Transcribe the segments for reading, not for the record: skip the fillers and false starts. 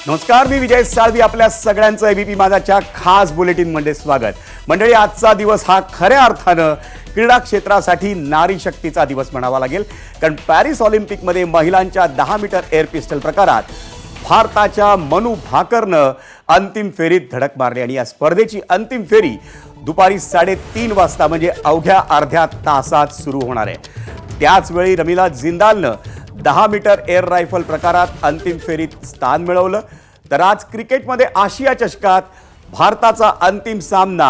नमस्कार, मी विजय साळवी. आपल्या सगळ्यांचं एबीपी माझाच्या खास बुलेटिनमध्ये स्वागत. मंडळी, आजचा दिवस हा खऱ्या अर्थानं क्रीडा क्षेत्रासाठी नारी शक्तीचा दिवस म्हणावा लागेल. कारण पॅरिस ऑलिम्पिकमध्ये महिलांच्या 10 मीटर एअर पिस्टल प्रकारात भारताच्या मनू भाकरनं अंतिम फेरीत धडक मारली आणि या स्पर्धेची अंतिम फेरी दुपारी 3:30 वाजता म्हणजे अवघ्या अर्ध्या तासात सुरू होणार आहे. त्याचवेळी रमिला जिंदालनं 10 मीटर एअर रायफल प्रकारात अंतिम फेरीत स्थान मिळवलं. तर आज क्रिकेटमध्ये आशिया चषकात भारताचा अंतिम सामना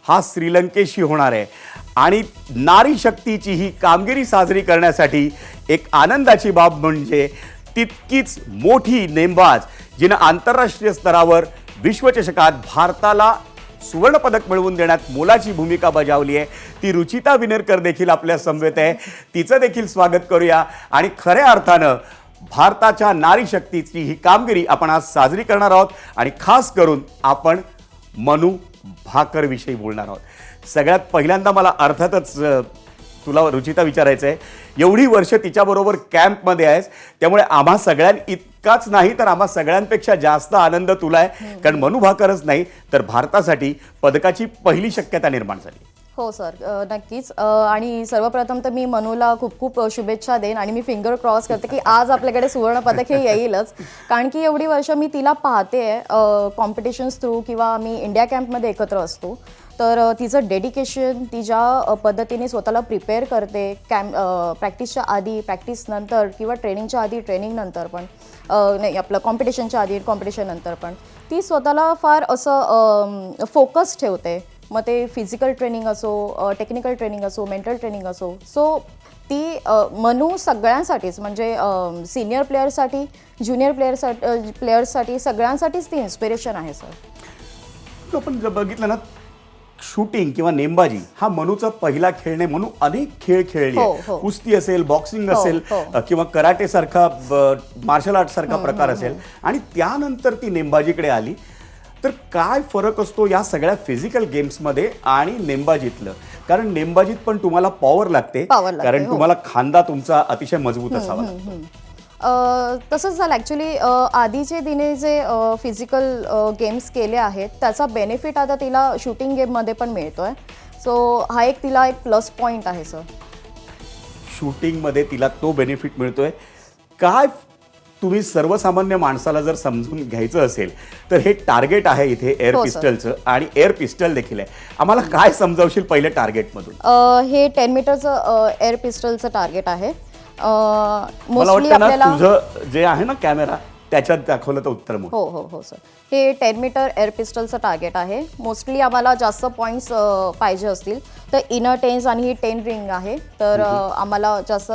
हा श्रीलंकेशी होणार आहे आणि नारी शक्तीची ही कामगिरी साजरी करण्यासाठी एक आनंदाची बाब म्हणजे तितकीच मोठी नेमबाज जिनं आंतरराष्ट्रीय स्तरावर विश्वचषकात भारताला सुवर्णपदक मिळवून देण्यात मोलाची भूमिका बजावली आहे ती रुचिता विनेरकर देखील आपल्या समवेत आहे. तिचं देखील स्वागत करूया आणि खऱ्या अर्थानं भारताच्या नारी शक्तीची ही कामगिरी आपण आज साजरी करणार आहोत आणि खास करून आपण मनू भाकरविषयी बोलणार आहोत. सगळ्यात पहिल्यांदा मला अर्थातच तुला रुचिता विचारायचं आहे, एवढी वर्ष तिच्याबरोबर कॅम्पमध्ये आहेस त्यामुळे आम्हा सगळ्यांइतकाच नाही तर आम्हा सगळ्यांपेक्षा जास्त आनंद तुला आहे. कारण मनू भाकरच नाही तर भारतासाठी पदकाची पहिली शक्यता निर्माण झाली. हो सर, नक्कीच. आणि सर्वप्रथम तर मी मनूला खूप खूप शुभेच्छा देईन आणि मी फिंगर क्रॉस करते की आज आपल्याकडे सुवर्ण पदक हे येईलच. कारण की एवढी वर्ष मी तिला पाहते कॉम्पिटिशन्स थ्रू किंवा आम्ही इंडिया कॅम्पमध्ये एकत्र असतो. तर तिचं डेडिकेशन, ती ज्या पद्धतीने स्वतःला प्रिपेअर करते प्रॅक्टिसच्या आधी, प्रॅक्टिस नंतर किंवा ट्रेनिंगच्या आधी, ट्रेनिंग नंतर पण नाही आपलं कॉम्पिटिशनच्या आधी, कॉम्पिटिशन नंतर पण ती स्वतःला फार असं फोकस ठेवते. मग ते फिजिकल ट्रेनिंग असो, टेक्निकल ट्रेनिंग असो, मेंटल ट्रेनिंग असो. सो ती मनू सगळ्यांसाठीच म्हणजे सिनियर प्लेयरसाठी, ज्युनियर प्लेयर्ससाठी सगळ्यांसाठीच ती इन्स्पिरेशन आहे सर. आपण बघितलं ना, शूटिंग किंवा नेमबाजी हा मनूचा पहिला खेळ नाही. मनू अनेक खेळ खेळले, कुस्ती असेल, बॉक्सिंग असेल किंवा कराटे सारखा मार्शल आर्ट सारखा प्रकार असेल आणि त्यानंतर ती नेमबाजीकडे आली. तर काय फरक असतो या सगळ्या फिजिकल गेम्समध्ये आणि नेमबाजीतलं? कारण नेमबाजीत पण तुम्हाला पॉवर लागते कारण तुम्हाला खांदा तुमचा अतिशय मजबूत असावा लागतो. तसंच झालं ॲक्च्युली. आधीचे तिने जे फिजिकल गेम्स केले आहेत त्याचा बेनिफिट आता तिला शूटिंग गेममध्ये पण मिळतो आहे. सो हा एक तिला एक प्लस पॉईंट आहे सर. शूटिंगमध्ये तिला तो बेनिफिट मिळतोय. काय तुम्ही सर्वसामान्य माणसाला जर समजून घ्यायचं असेल तर हे टार्गेट आहे इथे एअर पिस्टलचं आणि एअर पिस्टल देखील आहे. आम्हाला काय समजावशील पहिले टार्गेटमधून? हे 10 मीटरचं एअर पिस्टलचं टार्गेट आहे. मला वाटतं ना तुझं जे आहे ना कॅमेरा त्याच्यात दाखवलं तर उत्तर. हो हो हो सर, हे 10 मीटर एअर पिस्टलचं टार्गेट आहे. मोस्टली आम्हाला जास्त पॉईंट्स पाहिजे असतील तर इनर 10 आणि ही 10 रिंग आहे. तर आम्हाला जास्त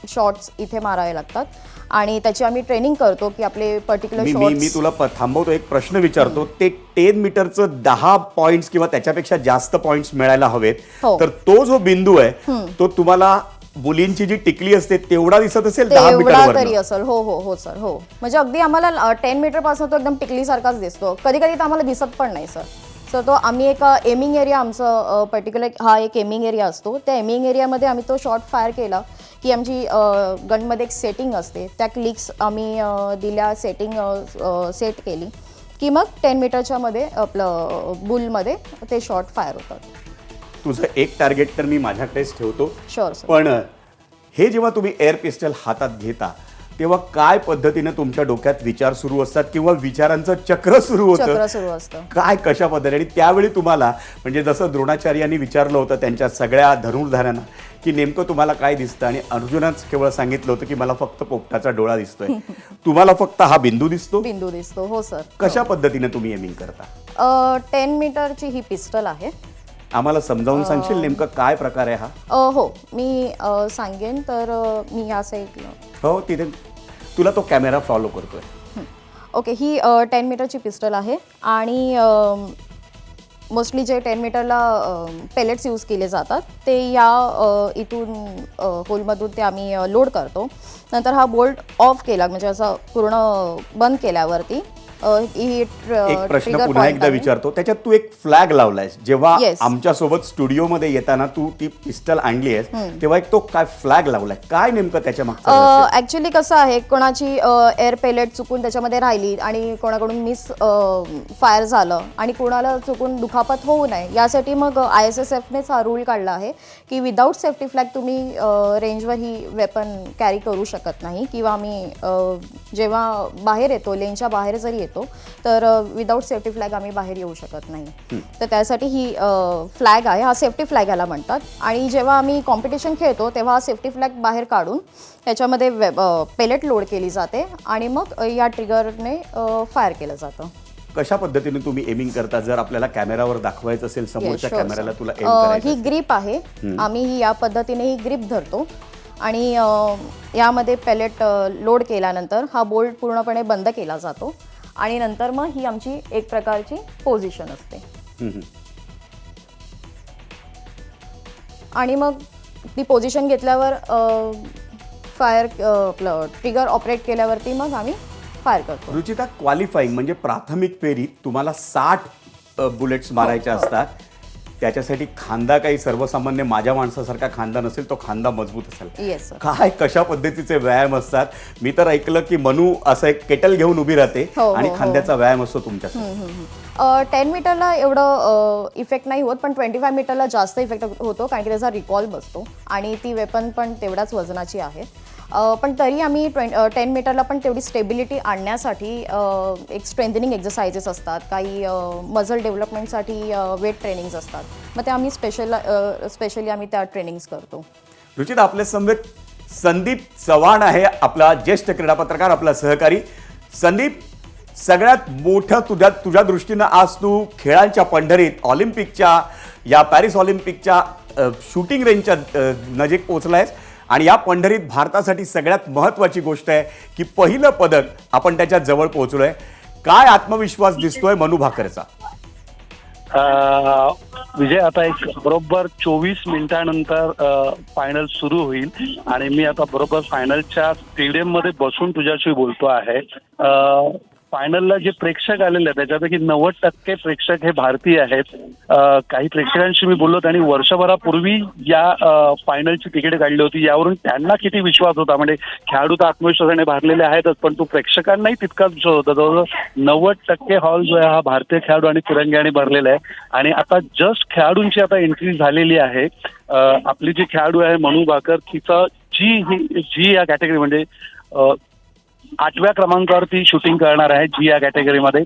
शॉट्स इथे मारावे लागतात आणि त्याची आम्ही ट्रेनिंग करतो की आपले पर्टिक्युलर शॉट्स. मी तुला थांबवतो, एक प्रश्न विचारतो. ते 10 मीटरचं 10 पॉईंट्स किंवा त्याच्यापेक्षा जास्त पॉईंट्स मिळायला हवेत तर तो जो बिंदू आहे तो तुम्हाला मुलींची जी टिकली असते तेवढा दिसत असेल 10 मीटरवर तरी असेल? हो हो हो सर, हो. म्हणजे अगदी आम्हाला 10 मीटर पासून तो एकदम टिकलीसारखाच दिसतो. कधी कधी तर आम्हाला दिसत पण नाही सर. सर तो आम्ही एक एमिंग एरिया, आमचं पर्टिक्युलर हा एक एमिंग एरिया असतो. त्या एमिंग एरियामध्ये आम्ही तो शॉट फायर केला की आमची गनमध्ये एक सेटिंग असते, त्या क्लिक्स आम्ही दिल्या, सेट केली की मग 10 मीटरच्या मध्ये आपलं बुलमध्ये ते शॉट फायर होतात. तुझं एक टार्गेट तर मी माझ्याकडेच ठेवतो. Sure sir. पण हे जेव्हा तुम्ही एअर पिस्टल हातात घेता तेव्हा काय पद्धतीने तुमच्या डोक्यात विचार सुरू असतात किंवा विचारांचं चक्र सुरू असतं काय, कशा पद्धतीने? आणि त्यावेळी तुम्हाला म्हणजे जसं द्रोणाचार्यांनी विचारलं होतं त्यांच्या सगळ्या धनुर्धारांना की नेमकं तुम्हाला काय दिसतं आणि अर्जुनच केवळ सांगितलं होतं की मला फक्त पोपटाचा डोळा दिसतोय, तुम्हाला फक्त हा बिंदू दिसतो. हो सर. कशा पद्धतीने तुम्ही एमिंग करता? 10 मीटरची ही पिस्टल आहे. आम्हाला समजावून सांगशील नेमकं काय प्रकार आहे हा? हो, मी सांगेन. तर मी या साईडला, हो तिथे तुला तो कॅमेरा फॉलो करतोय. ओके, ही 10 मीटरची पिस्टल आहे आणि मोस्टली जे 10 मीटरला पेलेट्स यूज केले जातात ते या इथून होलमधून ते आम्ही लोड करतो. नंतर हा बोल्ट ऑफ केला म्हणजे असं पूर्ण बंद केल्यावरती ही एक प्रश्न trigger पुन्हा point एकदा आहे. विचारतो. त्याच्यात तू एक फ्लॅग लावलायस जेव्हा Yes. आमच्यासोबत स्टुडिओमध्ये येताना तू ती पिस्टल आणली आहेस तेव्हा एक तो काय फ्लॅग लावलाय, काय नेमकं त्याच्या मागचं? ऍक्च्युली कसं आहे, कोणाची एअर पेलेट चुकून त्याच्यामध्ये राहिली आणि कोणाकडून मिस फायर झालं आणि कोणाला चुकून दुखापत होऊ नये यासाठी मग ISSFनेच हा रूल काढला आहे की विदाऊट सेफ्टी फ्लॅग तुम्ही रेंजवर ही वेपन कॅरी करू शकत नाही, किंवा आम्ही जेव्हा बाहेर येतो, लेनच्या बाहेर जरी येतो तर विदाऊट सेफ्टी फ्लॅग आम्ही बाहेर येऊ शकत नाही. तर त्यासाठी ही फ्लॅग आहे, हा सेफ्टी फ्लॅग याला म्हणतात. आणि जेव्हा आम्ही कॉम्पिटिशन खेळतो तेव्हा हा सेफ्टी फ्लॅग बाहेर काढून त्याच्यामध्ये पेलेट लोड केली जाते आणि मग या ट्रिगरने फायर केलं जातं. कशा पद्धतीने तुम्ही एमिंग करता, जर आपल्याला कॅमेरावर दाखवायचं असेल समोरच्या sure, कॅमेराला sir. तुला एम करायचं ही असेल? ग्रीप आहे, आम्ही ही या पद्धतीने ही ग्रीप धरतो आणि यामध्ये पेलेट लोड केल्यानंतर हा बोल्ट पूर्णपणे बंद केला जातो आणि नंतर मग ही आमची एक प्रकारची पोझिशन असते. आणि मग ती पोझिशन घेतल्यावर फायर ट्रिगर ऑपरेट केल्यावरती मग आम्ही फायर करतो. रुचिता, क्वालिफाईंग म्हणजे प्राथमिक फेरीत तुम्हाला 60 बुलेट्स मारायचे असतात. त्याच्यासाठी खांदा काही सर्वसामान्य माझ्या माणसासारखा खांदा नसेल, तो खांदा मजबूत असेल. Yes sir. काय कशा पद्धतीचे व्यायाम असतात? मी तर ऐकलं की मनू असं एक केटल घेऊन उभी राहते आणि खांद्याचा व्यायाम असतो तुमच्यासाठी. 10 मीटरला एवढं इफेक्ट नाही होत, पण 25 मीटरला जास्त इफेक्ट होतो कारण की त्याचा रिकॉल बसतो आणि ती वेपन पण तेवढ्याच वजनाची आहे. पण तरी आम्ही 10 मीटरला पण तेवढी स्टेबिलिटी आणण्यासाठी एक स्ट्रेंथनिंग एक्सरसाइजेस असतात, काही मजल डेव्हलपमेंटसाठी वेट ट्रेनिंग्स असतात. मग ते आम्ही स्पेशली आम्ही त्या ट्रेनिंग्स करतो. रुचिता, आपल्या समवेत संदीप चव्हाण आहे, आपला ज्येष्ठ क्रीडा पत्रकार, आपला सहकारी. संदीप, सगळ्यात मोठं तुझ्या दृष्टीनं आज तू खेळांच्या पंढरीत ऑलिम्पिकच्या या पॅरिस ऑलिम्पिकच्या शूटिंग रेंजच्या नजीक पोहोचलायस आणि या पंढरीत भारतासाठी सगळ्यात महत्त्वाची गोष्ट आहे की पहिलं पदक आपण त्याच्या जवळ पोहोचलोय. काय आत्मविश्वास दिसतोय मनू भाकरचा? विजय, आता एक बरोबर 24 मिनिटानंतर फायनल सुरू होईल आणि मी आता बरोबर फायनलच्या स्टेडियम मध्ये बसून तुझ्याशी बोलतो आहे. फायनलला जे प्रेक्षक आलेले आहेत त्याच्यापैकी 90% प्रेक्षक हे भारतीय आहेत. काही प्रेक्षकांशी मी बोललो, आणि वर्षभरापूर्वी या फायनलची तिकीट काढली होती. यावरून त्यांना किती विश्वास होता, म्हणजे खेळाडू तर आत्मविश्वासाने भरलेले आहेतच, पण तो प्रेक्षकांनाही तितकाच विश्वास होता. जवळजवळ 90% हॉल जो आहे हा भारतीय खेळाडू आणि तिरंग्याने भरलेला आहे. आणि आता जस्ट खेळाडूंची आता एंट्री झालेली आहे. आपली जी खेळाडू आहे मनू भाकर, तिचं जी या कॅटेगरी म्हणजे 8व्या क्रमांकावरती शूटिंग करणार आहे जी या कॅटेगरीमध्ये.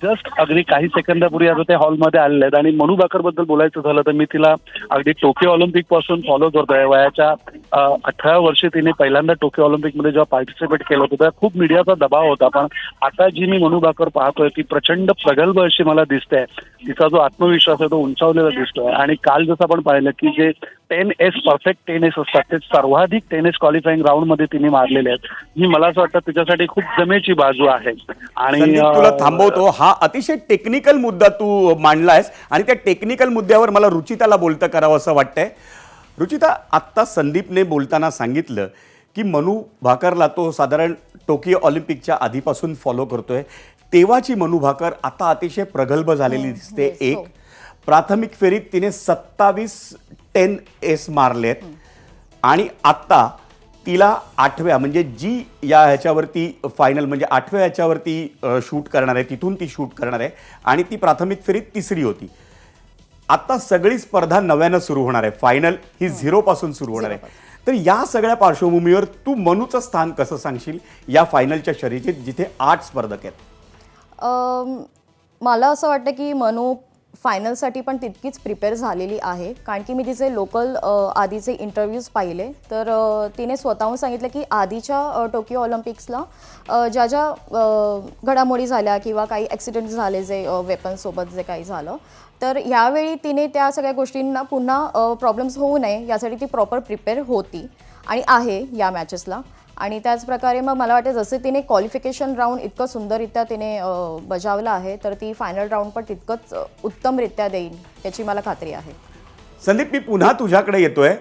जस्ट अगदी काही सेकंदापूर्वी आता ते हॉलमध्ये आलेले आहेत. आणि मनू भाकर बद्दल बोलायचं झालं तर मी तिला अगदी टोकियो ऑलिम्पिक पासून फॉलो करतोय. वयाच्या 18व्या वर्षी तिने पहिल्यांदा टोकियो ऑलिम्पिकमध्ये जेव्हा पार्टिसिपेट केलं होतं तेव्हा खूप मीडियाचा दबाव होता, पण आता जी मी मनू भाकर पाहतोय ती प्रचंड प्रगल्भ अशी मला दिसते. तिचा जो आत्मविश्वास आहे तो उंचावलेला दिसतोय. आणि काल जसं आपण पाहिलं की जे 10S परफेक्ट 10S असतात ते सर्वाधिक 10S क्वालिफाईंग राऊंडमध्ये तिने मारलेले आहेत. ही मला असं वाटतं तिच्यासाठी खूप जमेची बाजू आहे. आणि संदीप, तुला थांबवतो. हा अतिशय टेक्निकल मुद्दा तू मांडलायस आणि त्या टेक्निकल मुद्द्यावर मला रुचिताला बोलतं करावं असं वाटतंय. रुचिता, आत्ता संदीपने बोलताना सांगितलं की मनू भाकरला तो साधारण टोकियो ऑलिम्पिकच्या आधीपासून फॉलो करतोय. तेव्हाची मनू भाकर आता अतिशय प्रगल्भ झालेली दिसते. एक प्राथमिक फेरीत तिने 27 10S मारलेत आणि आत्ता तिला 8व्या म्हणजे जी या ह्याच्यावरती फायनल म्हणजे 8व्या ह्याच्यावरती शूट करणार आहे, तिथून ती शूट करणार आहे आणि ती प्राथमिक फेरीत तिसरी होती. आता सगळी स्पर्धा नव्यानं सुरू होणार आहे. फायनल ही 0 पासून सुरू होणार आहे. तर या सगळ्या पार्श्वभूमीवर तू मनूचं स्थान कसं सांगशील या फायनलच्या शर्यतीत जिथे 8 स्पर्धक आहेत? मला असं वाटतं की मनू फायनलसाठी पण तितकीच प्रिपेअर झालेली आहे, कारण की मी तिचे लोकल आधीचे इंटरव्ह्यूज पाहिले तर तिने स्वतःहून सांगितलं की आधीच्या टोकियो ऑलिम्पिक्सला ज्या ज्या घडामोडी झाल्या किंवा काही ॲक्सिडेंट झाले जे वेपनसोबत जे काही झालं, तर यावेळी तिने त्या सगळ्या गोष्टींना पुन्हा प्रॉब्लेम्स होऊ नये यासाठी ती प्रॉपर प्रिपेअर होती आणि आहे या मॅचेसला. आणि त्याचप्रकारे मग मला वाटतं जसे तिने क्वालिफिकेशन राऊंड इतकं सुंदररित्या तिने बजावलं आहे तर ती फायनल राऊंड पण तितकंच उत्तमरित्या देईल याची मला खात्री आहे. संदीप, मी पुन्हा तुझ्याकडे येतोय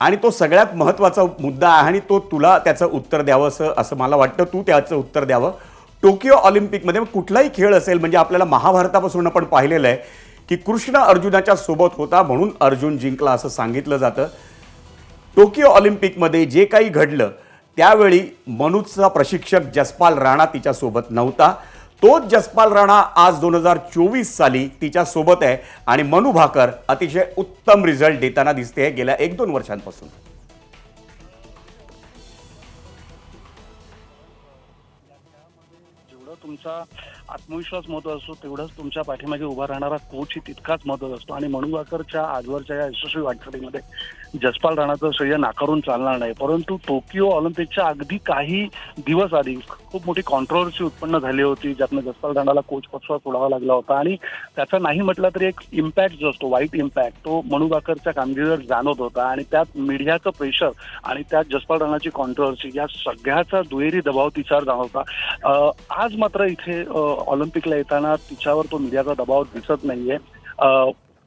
आणि तो सगळ्यात महत्त्वाचा मुद्दा आहे आणि तो तुला त्याचं उत्तर द्यावं असं मला वाटतं. तू त्याचं उत्तर द्यावं. टोकियो ऑलिम्पिकमध्ये कुठलाही खेळ असेल, म्हणजे आपल्याला महाभारतापासून आपण पाहिलेलं आहे की कृष्ण अर्जुनाच्या सोबत होता म्हणून अर्जुन जिंकला असं सांगितलं जातं. टोकियो ऑलिम्पिकमध्ये जे काही घडलं त्यावेळी मनूचा प्रशिक्षक जसपाल राणा तिच्यासोबत नव्हता. तोच जसपाल राणा आज 2024 साली तिच्यासोबत आहे आणि मनू भाकर अतिशय उत्तम रिझल्ट देताना दिसते गेल्या 1-2 वर्षांपासून. जेवढं तुमचा आत्मविश्वास महत्व असतो तेवढंच तुमच्या पाठीमागे उभा राहणारा कोच ही तितकाच महत्वाचा असतो. आणि मनू भाकरच्या आजवरच्या या यशस्वी वाटचालीमध्ये जसपाल राणाचं श्रेय नाकारून चालणार नाही. परंतु टोकियो ऑलिम्पिकच्या अगदी काही दिवस आधी खूप मोठी कॉन्ट्रोवर्सी उत्पन्न झाली होती, ज्यातनं जसपाल राणाला कोच पदचा सोडावा लागला होता. आणि त्याचा नाही म्हटलं तरी एक इम्पॅक्ट जो असतो, वाईट इम्पॅक्ट, तो मनू भाकरच्या कामगिरीवर जाणवत होता. आणि त्यात मीडियाचं प्रेशर आणि त्यात जसपाल राणाची कॉन्ट्रोवर्सी या सगळ्याचा दुहेरी दबाव तिच्यावर जाणवत होता. आज मात्र इथे ऑलिम्पिकला येताना तिच्यावर तो मीडियाचा दबाव दिसत नाहीये.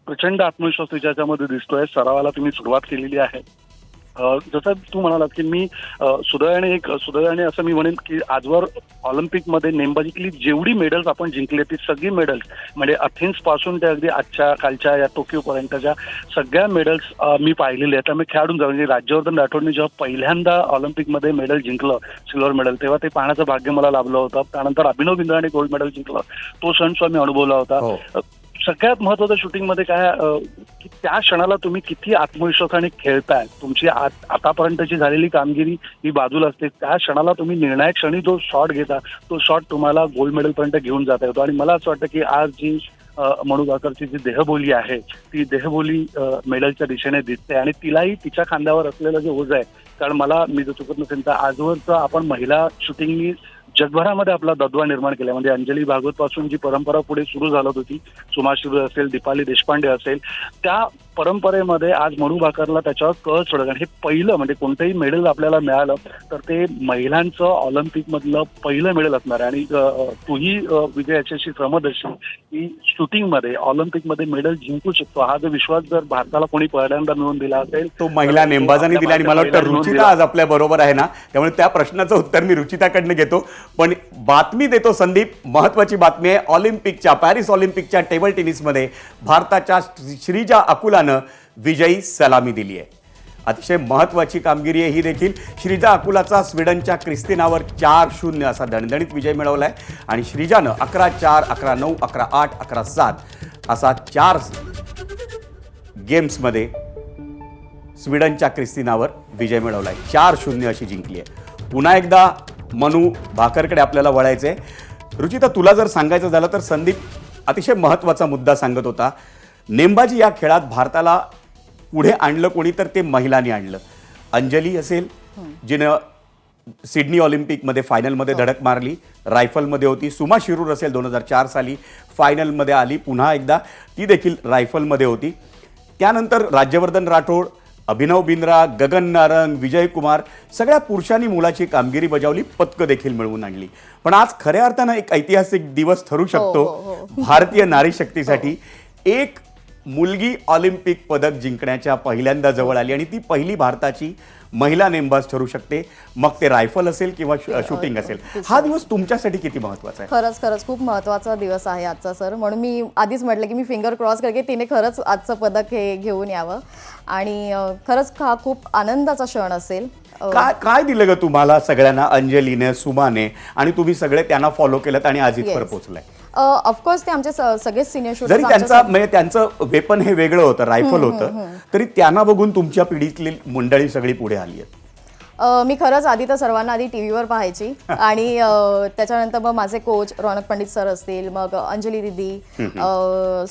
प्रचंड आत्मविश्वास तिच्यामध्ये दिसतोय. सरावाला तुम्ही सुरुवात केलेली आहे. जसं तू म्हणालात की मी सुदैवाने असं मी म्हणेन की आजवर ऑलिम्पिकमध्ये नेमबाजीतली जेवढी मेडल्स आपण जिंकले ती सगळी मेडल्स म्हणजे अथेन्स पासून ते अगदी कालच्या या टोकियोपर्यंतच्या सगळ्या मेडल्स मी पाहिलेले आहेत. त्यामुळे खेळाडूंचा म्हणजे राज्यवर्धन राठोडने जेव्हा पहिल्यांदा ऑलिम्पिकमध्ये मेडल जिंकलं, सिल्वर मेडल, तेव्हा ते पाहण्याचं भाग्य मला लाभलं होतं. त्यानंतर अभिनव बिंद्राने गोल्ड मेडल जिंकलं, तो क्षण सुद्धा मी अनुभवला होता. सगळ्यात महत्वाचं शूटिंगमध्ये काय की त्या क्षणाला तुम्ही किती आत्मविश्वासाने खेळताय, तुमची आतापर्यंतची झालेली कामगिरी ही बाजूला असते, त्या क्षणाला तुम्ही निर्णायक क्षणी जो शॉट घेता तो शॉट तुम्हाला गोल्ड मेडलपर्यंत घेऊन जाता येतो. आणि मला असं वाटतं की आज जी मनू भाकरची जी देहबोली आहे ती देहबोली मेडलच्या दिशेने दिसते. आणि तिलाही तिच्या खांद्यावर असलेलं जे ओझ आहे, कारण मी जर चुकत नसेल तर आजवरचं आपण महिला शूटिंगनी जगभरामध्ये आपला दबदबा निर्माण केला. म्हणजे अंजली भागवत पासून जी परंपरा पुढे सुरू झाली होती, सुमा शिरूर असेल, दीपाली देशपांडे असेल, त्या परंपरेमध्ये आज मनू भाकरला त्याच्यावर कळ चढत. आणि हे पहिलं म्हणजे कोणतंही मेडल आपल्याला मिळालं तर ते महिलांचं ऑलिम्पिकमधलं पहिलं मेडल असणार आहे. आणि तूही विजय याच्याशी सहमत असशील की शूटिंगमध्ये ऑलिम्पिकमध्ये मेडल जिंकू शकतो हा जो विश्वास जर भारताला कोणी पहिल्यांदा मिळवून दिला असेल तो महिला नेमबाजांनी दिला. आणि मला वाटतं रुचिता आज आपल्या बरोबर आहे ना, त्यामुळे त्या प्रश्नाचं उत्तर मी रुचिताकडनं घेतो. पण बातमी देतो संदीप, महत्वाची बातमी आहे. पॅरिस ऑलिम्पिकच्या टेबल टेनिसमध्ये भारताच्या श्रीजा अकुलानं विजयी सलामी दिली आहे. अतिशय महत्वाची कामगिरी आहे ही देखील. श्रीजा अकुलाचा स्वीडनच्या क्रिस्तिनावर 4-0 असा दणदणीत विजय मिळवला आहे. आणि श्रीजानं 11-4, 11-9, 11-8, 11-7 असा 4 गेम्समध्ये स्वीडनच्या क्रिस्तिनावर विजय मिळवला आहे. 4-0 अशी जिंकली आहे. पुन्हा एकदा मनू भाकरकडे आपल्याला वळायचं आहे. रुचिता, तुला जर सांगायचं झालं तर संदीप अतिशय महत्त्वाचा मुद्दा सांगत होता. नेमबाजी या खेळात भारताला पुढे आणलं कोणी तर ते महिलांनी आणलं. अंजली असेल जिनं सिडनी ऑलिम्पिकमध्ये फायनलमध्ये धडक मारली, रायफलमध्ये होती. सुमा शिरूर असेल 2004 साली फायनलमध्ये आली, पुन्हा एकदा ती देखील रायफलमध्ये होती. त्यानंतर राज्यवर्धन राठोड, अभिनव बिंद्रा, गगन नारंग, विजय कुमार सगळ्या पुरुषांनी मुलाची कामगिरी बजावली, पदकं देखील मिळवून आणली. पण आज खऱ्या अर्थानं एक ऐतिहासिक दिवस ठरू शकतो भारतीय नारी शक्तीसाठी. एक मुलगी ऑलिम्पिक पदक जिंकण्याच्या पहिल्यांदा जवळ आली आणि ती पहिली भारताची महिला नेमबाज ठरू शकते, मग ते रायफल असेल किंवा शूटिंग असेल. हा दिवस तुमच्यासाठी किती महत्त्वाचा आहे? खरंच खूप महत्त्वाचा दिवस आहे आजचा सर. म्हणून मी आधीच म्हटलं की मी फिंगर क्रॉस करते तिने खरंच आजचं पदक हे घेऊन यावं. आणि खरंच हा खूप आनंदाचा क्षण असेल. काय दिलं ग तुम्हाला सगळ्यांना, अंजलीने, सुमाने, आणि तुम्ही सगळे त्यांना फॉलो केलं आणि आज इथवर पोहोचलाय? ऑफकोर्स ते आमचे सगळे सिनियर शूटर, जरी त्यांचं वेपन हे वेगळं होतं, रायफल होतं, तरी त्यांना बघून तुमच्या पिढीतली मंडळी सगळी पुढे आली आहेत. मी खरंच आधी तर सर्वांना आधी टीव्हीवर पाहायची आणि त्याच्यानंतर मग माझे कोच रौनक पंडित सर असतील, मग अंजली दिदी,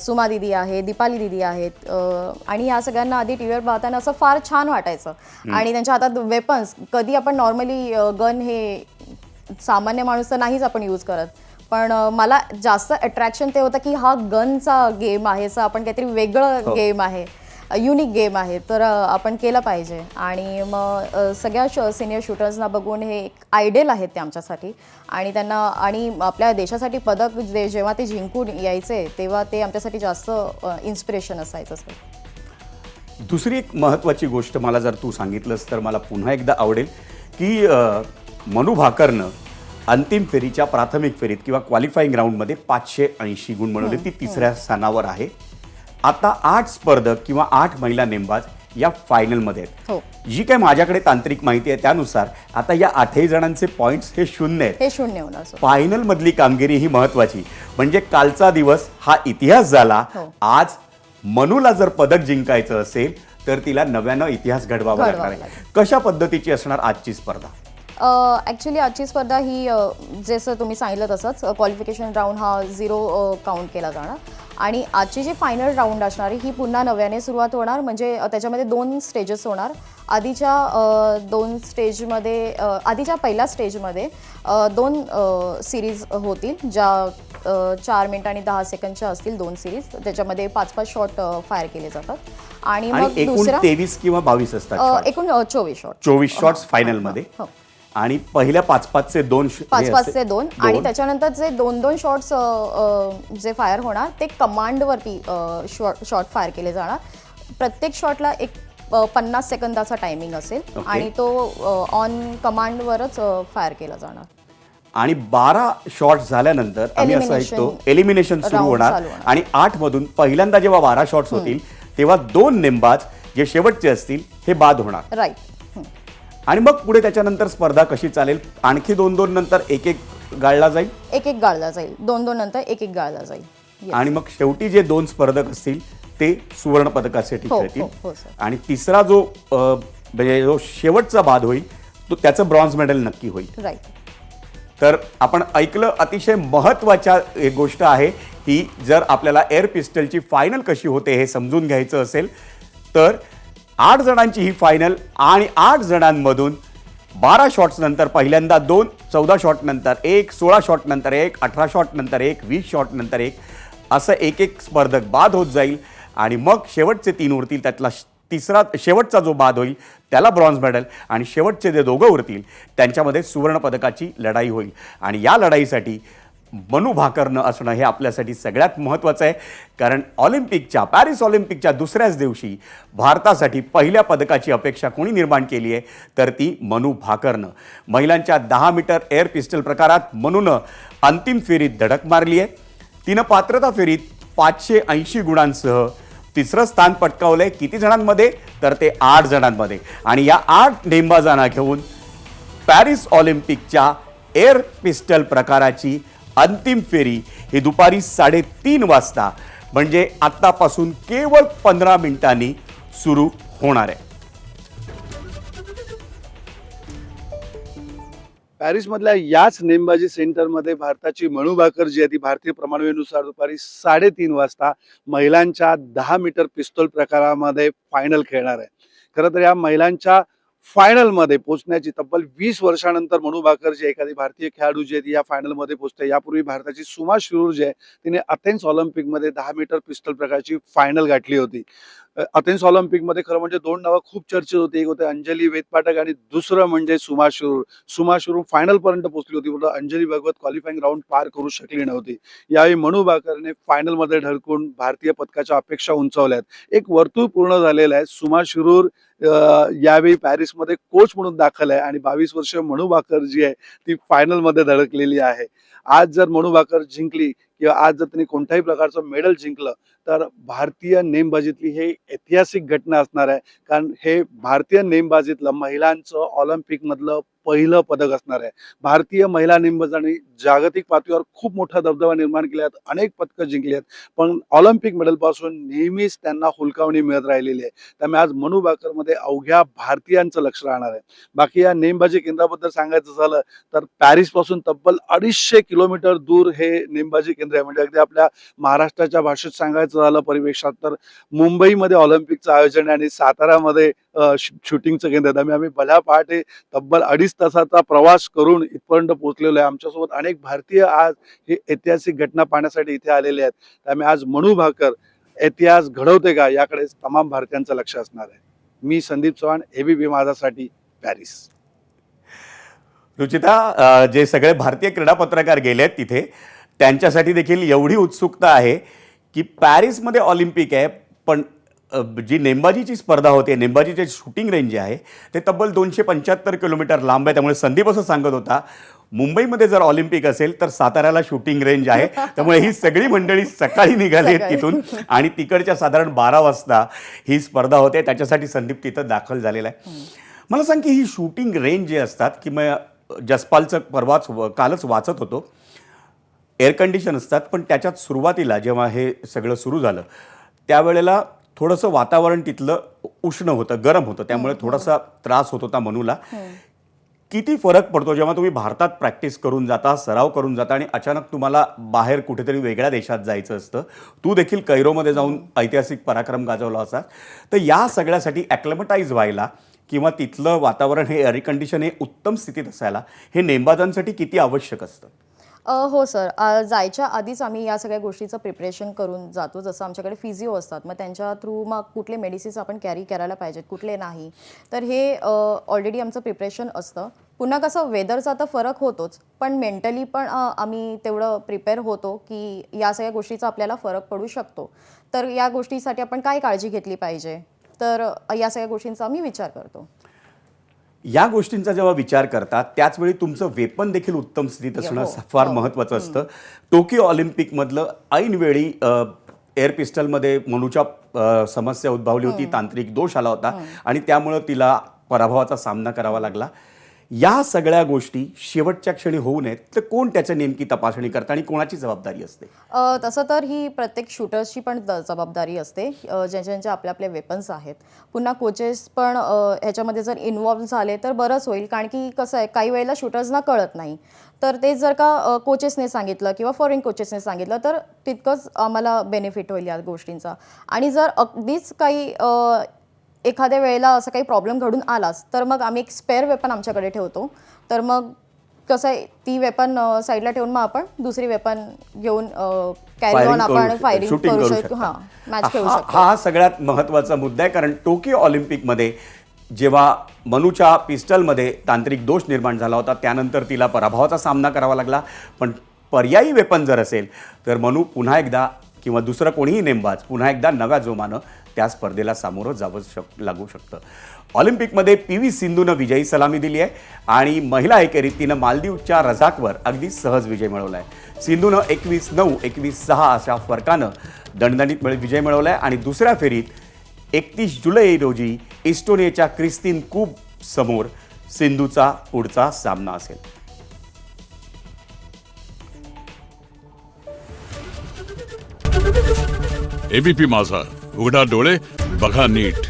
सुमा दिदी आहे, दीपाली दिदी आहेत, आणि या सगळ्यांना आधी टीव्हीवर पाहताना असं फार छान वाटायचं. आणि त्यांच्या हातात वेपन्स, कधी आपण नॉर्मली गन हे सामान्य माणूस तर नाहीच आपण यूज करत, पण मला जास्त अट्रॅक्शन ते होतं की हा गनचा गेम आहे, आपण काहीतरी वेगळं गेम आहे, युनिक गेम आहे, तर आपण केलं पाहिजे. आणि मग सगळ्या सिनियर शूटर्सना बघून हे एक आयडियल आहेत ते आमच्यासाठी. आणि त्यांना आणि आपल्या देशासाठी पदक जेव्हा ते जिंकून यायचे तेव्हा ते आमच्यासाठी जास्त इन्स्पिरेशन असायचं सर. दुसरी एक महत्त्वाची गोष्ट मला जर तू सांगितलंस तर मला पुन्हा एकदा आवडेल की मनू भाकरनं अंतिम फेरीच्या प्राथमिक फेरीत किंवा क्वालिफाईंग राऊंडमध्ये 580 गुण मिळवले, ती तिसऱ्या स्थानावर आहे. आता 8 स्पर्धक किंवा 8 महिला नेमबाज या फायनलमध्ये आहेत. हो. जी काही माझ्याकडे तांत्रिक माहिती आहे त्यानुसार आता या 8 जणांचे पॉईंट्स हे 0 आहेत. हे 0 होणार सर. फायनल मधली कामगिरी ही महत्वाची. म्हणजे कालचा दिवस हा इतिहास झाला. हो. आज मनूला जर पदक जिंकायचं असेल तर तिला नव्यानं इतिहास घडवावा लागणार आहे. कशा पद्धतीची असणार आजची स्पर्धा? ॲक्च्युली आजची स्पर्धा ही जसं तुम्ही सांगितलं तसंच क्वालिफिकेशन राऊंड हा 0 काउंट केला जाणार आणि आजची जी फायनल राऊंड असणार ही पुन्हा नव्याने सुरुवात होणार. म्हणजे त्याच्यामध्ये 2 स्टेजेस होणार. आधीच्या 2 स्टेजमध्ये आधीच्या पहिल्या स्टेजमध्ये 2 सिरीज होतील ज्या 4 मिनिट आणि 10 सेकंडच्या असतील. 2 सिरीज त्याच्यामध्ये 5-5 शॉट फायर केले जातात आणि मग एकूण दुसरा 23 किंवा 22 असतात. एकूण 24 शॉट. 24 शॉट्स फायनलमध्ये. हो. आणि पहिल्या 5-5चे 2 5-5चे 2 आणि त्याच्यानंतर जे 2-2 शॉट्स जे फायर होणार ते कमांडवरती शॉट फायर केले जाणार. प्रत्येक शॉटला एक 50 सेकंदाचा टायमिंग असेल आणि तो ऑन कमांडवरच फायर केला जाणार. आणि 12 शॉट्स झाल्यानंतर आम्ही असं ऐकतो एलिमिनेशन सुरू होणार आणि 8 मधून पहिल्यांदा जेव्हा 12 शॉट्स होतील तेव्हा 2 नेमबाज जे शेवटचे असतील हे बाद होणार. राईट. आणि मग पुढे त्याच्यानंतर स्पर्धा कशी चालेल? आणखी 2-2 नंतर 1-1 गाळला जाईल. 1-1 गाळला जाईल. 2-2 नंतर 1-1 गाळला जाईल. आणि मग शेवटी जे 2 स्पर्धक असतील ते सुवर्ण पदकासाठी हो, खेळतील. हो, सर. आणि तिसरा जो म्हणजे जो शेवटचा बाद होईल तो त्याचं ब्रॉन्झ मेडल नक्की होईल. राईट. तर आपण ऐकलं, अतिशय महत्त्वाच्या एक गोष्ट आहे ही. जर आपल्याला एअर पिस्टलची फायनल कशी होते हे समजून घ्यायचं असेल तर 8 जणांची ही फायनल आणि 8 जणांमधून 12 शॉट्स नंतर पहिल्यांदा 2, 14 शॉट नंतर 1, 16 शॉट नंतर 1, 18 शॉट नंतर 1, 20 शॉट नंतर 1 असं 1-1 स्पर्धक बाद होत जाईल. आणि मग शेवटचे 3 उरतील. त्यातला शेवटचा जो बाद होईल त्याला ब्रॉन्झ मेडल आणि शेवटचे जे दोघं उरतील त्यांच्यामध्ये सुवर्ण पदकाची लढाई होईल. आणि या लढाईसाठी मनू भाकरनं असणं हे आपल्यासाठी सगळ्यात महत्त्वाचं आहे. कारण पॅरिस ऑलिम्पिकच्या दुसऱ्याच दिवशी भारतासाठी पहिल्या पदकाची अपेक्षा कोणी निर्माण केली आहे तर ती मनू भाकरनं. महिलांच्या 10 मीटर एअर पिस्टल प्रकारात मनूनं अंतिम फेरीत धडक मारली आहे. तिनं पात्रता फेरीत 580 गुणांसह तिसरं स्थान पटकावलंय. किती जणांमध्ये? तर ते 8 जणांमध्ये. आणि या 8 नेमबाजांना घेऊन पॅरिस ऑलिम्पिकच्या एअर पिस्टल प्रकाराची अंतिम फेरी ही दुपारी 3:30 वाजता म्हणजे आत्तापासून केवळ 15 मिनिटांनी सुरू होणार आहे. पॅरिसमधल्या याच नेमबाजी सेंटरमध्ये भारताची मनू भाकर जी आहे ती भारतीय प्रमाणवेळेनुसार दुपारी 3:30 वाजता महिलांच्या 10 मीटर पिस्तूल प्रकारामध्ये फायनल खेळणार आहे. खरं तर या महिलांच्या फायनलमध्ये पोहोचण्याची तब्बल 20 वर्षानंतर मनू भाकर जी एखादी भारतीय खेळाडू जी आहे ती या फायनलमध्ये पोहोचते. यापूर्वी भारताची सुमा शिरूर जी आहे तिने अथेन्स ऑलिम्पिकमध्ये 10 मीटर पिस्टल प्रकारची फायनल गाठली होती. अथेन्स ऑलिम्पिकमध्ये खरं म्हणजे 2 नावं खूप चर्चेत होती. एक होते अंजली वेदपाठक आणि दुसरं म्हणजे सुमा शिरूर. सुमा शिरूर फायनल पर्यंत पोहोचली होती, पण अंजली भगवत क्वालिफाईंग राऊंड पार करू शकली नव्हती. यावेळी मनू भाकरने फायनलमध्ये ढळकून भारतीय पदकाच्या अपेक्षा उंचावल्या आहेत. एक वर्तुळ पूर्ण झालेलं आहे. सुमा शिरूर यावेळी पॅरिसमध्ये कोच म्हणून दाखल आहे आणि 22 वर्षीय मनू भाकर जी आहे ती फायनलमध्ये धडकलेली आहे. आज जर मनू भाकर जिंकली किंवा आज जर त्यांनी कोणत्याही प्रकारचं मेडल जिंकलं तर भारतीय नेमबाजीतली हे ऐतिहासिक घटना असणार आहे. कारण हे भारतीय नेमबाजीतलं महिलांचं ऑलिम्पिकमधलं पहिलं पदक असणार आहे. भारतीय महिला नेमबाजांनी जागतिक पातळीवर खूप मोठा दबदबा निर्माण केला आहे, अनेक पदकं जिंकली आहेत, पण ऑलिम्पिक मेडलपासून नेहमीच त्यांना हुलकावणी मिळत राहिलेली आहे. त्यामुळे आज मनू भाकरमध्ये अवघ्या भारतीयांचं लक्ष राहणार आहे. बाकी या नेमबाजी केंद्राबद्दल सांगायचं झालं तर पॅरिसपासून तब्बल 250 किलोमीटर दूर हे नेमबाजी केंद्र आहे. म्हणजे अगदी आपल्या महाराष्ट्राच्या भाषेत सांगायचं झालं परिवेशात तर मुंबईमध्ये ऑलिम्पिकचं आयोजन आणि सातारामध्ये शूटिंगचं केंद्र आहे. आम्ही भल्या पहाटे तब्बल 2.5 तासाचा प्रवास करून इथपर्यंत पोहोचलेलो आहे. आमच्यासोबत अनेक भारतीय आज ही ऐतिहासिक घटना पाहण्यासाठी इथे आलेले आहेत. त्यामुळे आज मनू भाकर इतिहास घडवते का याकडे तमाम भारतीयांचं लक्ष असणार आहे. मी संदीप चव्हाण, एबीपी माझासाठी पॅरिस. रुचिता, जे सगळे भारतीय क्रीडा पत्रकार गेलेत तिथे त्यांच्यासाठी देखील एवढी उत्सुकता आहे की पॅरिसमध्ये ऑलिम्पिक आहे, पण जी नेमबाजीची स्पर्धा होते, नेमबाजीचे शूटिंग रेंज जे आहे ते तब्बल 275 किलोमीटर लांब आहे. त्यामुळे संदीप असं सांगत होता मुंबईमध्ये जर ऑलिम्पिक असेल तर साताऱ्याला शूटिंग रेंज आहे, त्यामुळे ही सगळी मंडळी सकाळी निघाली आहेत तिथून आणि तिकडच्या साधारण 12 वाजता ही स्पर्धा होते. त्याच्यासाठी संदीप तिथं दाखल झालेला आहे. मला सांग की ही शूटिंग रेंज जे असतात की मग जसपालचं कालच वाचत होतो, एअर कंडिशन असतात, पण त्याच्यात सुरुवातीला जेव्हा हे सगळं सुरू झालं त्यावेळेला थोडंसं वातावरण तिथलं उष्ण होतं, गरम होतं, त्यामुळे थोडासा त्रास होत होता मनूला. किती फरक पडतो जेव्हा तुम्ही भारतात प्रॅक्टिस करून जाता, सराव करून जाता आणि अचानक तुम्हाला बाहेर कुठेतरी वेगळ्या देशात जायचं असतं. तू देखील कैरोमध्ये जाऊन ऐतिहासिक पराक्रम गाजवला असा. तर या सगळ्यासाठी ॲक्लमटाईज व्हायला किंवा तिथलं वातावरण हे एअर कंडिशन हे उत्तम स्थितीत असायला हे नेमबाजांसाठी किती आवश्यक असतं? हो सर, जायच्या आधीच आम्ही या सगळ्या गोष्टीचं प्रिपरेशन करून जातो. जसं आमच्याकडे फिजिओ असतात, मग त्यांच्या थ्रू मग कुठले मेडिसिन्स आपण कॅरी करायला पाहिजेत, कुठले नाही, तर हे ऑलरेडी आमचं प्रिपरेशन असतं. पुन्हा कसं वेदरचा तर फरक होतोच, पण मेंटली पण आम्ही तेवढं प्रिपेअर होतो की या सगळ्या गोष्टीचा आपल्याला फरक पडू शकतो. तर या गोष्टीसाठी आपण काय काळजी घेतली पाहिजे, तर या सगळ्या गोष्टींचा आम्ही विचार करतो. या गोष्टींचा जेव्हा विचार करतात त्याचवेळी तुमचं वेपन देखील उत्तम स्थितीत असणं फार महत्त्वाचं असतं. टोकियो ऑलिम्पिकमधलं ऐनवेळी एअर पिस्टलमध्ये मनूच्या समस्या उद्भवली होती, तांत्रिक दोष आला होता आणि त्यामुळं तिला पराभवाचा सामना करावा लागला. या सगळ्या गोष्टी शेवटच्या क्षणी होऊ नयेत तर कोण त्याची नेमकी तपासणी करतं आणि कोणाची जबाबदारी असते? तसं तर ही प्रत्येक शूटर्सची पण जबाबदारी असते, ज्यांचे आपले आपले वेपन्स आहेत. पुन्हा कोचेस पण ह्याच्यामध्ये जर इन्व्हॉल्व झाले तर बरंच होईल, कारण की कसं आहे काही वेळेला शूटर्सना कळत नाही. तर ते जर का कोचेसने सांगितलं किंवा फॉरेन कोचेसने सांगितलं तर तितकंच आम्हाला बेनिफिट होईल या गोष्टींचा. आणि जर अगदीच काही एखाद्या वेळेला असं काही प्रॉब्लेम घडून आलाच तर मग आम्ही एक स्पेअर वेपन आमच्याकडे ठेवतो. तर मग कसं आहे ती वेपन साईडला ठेवून मग आपण दुसरी वेपन घेऊन कॅरी ऑन आपण फायरिंग करू शकतो, हां, मॅच खेळू शकतो. हा सगळ्यात महत्त्वाचा मुद्दा आहे, कारण टोकियो ऑलिम्पिकमध्ये जेव्हा मनूच्या पिस्टलमध्ये तांत्रिक दोष निर्माण झाला होता त्यानंतर तिला पराभवाचा सामना करावा लागला. पण पर्यायी वेपन जर असेल तर मनू पुन्हा एकदा किंवा दुसरं कोणीही नेमबाज पुन्हा एकदा नव्या जोमानं त्या स्पर्धेला सामोरं जावं लागू शकतं. ऑलिम्पिकमध्ये PV सिंधूनं विजयी सलामी दिली आहे आणि महिला एकेरीत तिनं मालदीवच्या रझाकवर अगदी सहज विजय मिळवला आहे. सिंधूनं 21-9, 21-6 अशा फरकानं दणदणीत विजय मिळवला आहे आणि दुसऱ्या फेरीत 31 जुलै रोजी इस्टोनियाच्या क्रिस्तीन कूब समोर सिंधूचा पुढचा सामना असेल. ABP माझा, उघडा डोळे बघा नीट.